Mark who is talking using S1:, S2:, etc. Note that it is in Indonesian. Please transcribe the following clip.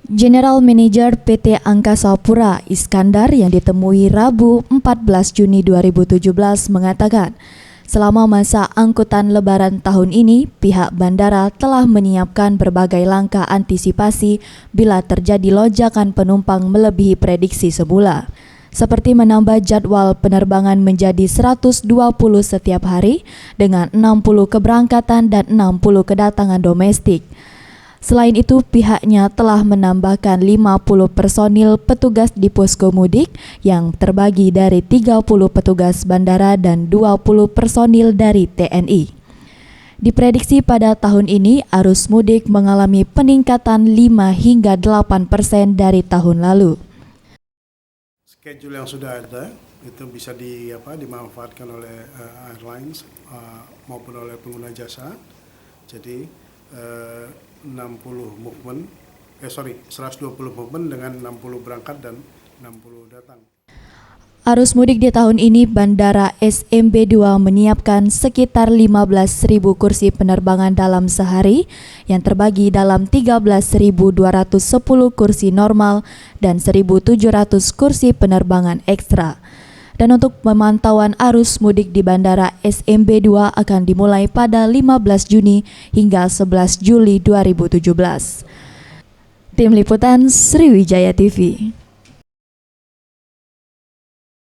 S1: General Manager PT Angkasa Pura Iskandar yang ditemui Rabu 14 Juni 2017 mengatakan, selama masa angkutan lebaran tahun ini, pihak bandara telah menyiapkan berbagai langkah antisipasi bila terjadi lonjakan penumpang melebihi prediksi semula, seperti menambah jadwal penerbangan menjadi 120 setiap hari dengan 60 keberangkatan dan 60 kedatangan domestik. Selain itu, pihaknya telah menambahkan 50 personil petugas di posko mudik yang terbagi dari 30 petugas bandara dan 20 personil dari TNI. Diprediksi pada tahun ini, arus mudik mengalami peningkatan 5 hingga 8% dari tahun lalu.
S2: Schedule yang sudah ada itu bisa dimanfaatkan oleh airlines maupun oleh pengguna jasa. Jadi 120 movement dengan 60 berangkat dan 60 datang.
S1: Arus mudik di tahun ini Bandara SMB 2 menyiapkan sekitar 15.000 kursi penerbangan dalam sehari yang terbagi dalam 13.210 kursi normal dan 1.700 kursi penerbangan ekstra. Dan untuk pemantauan arus mudik di Bandara SMB 2 akan dimulai pada 15 Juni hingga 11 Juli 2017. Tim Liputan Sriwijaya TV.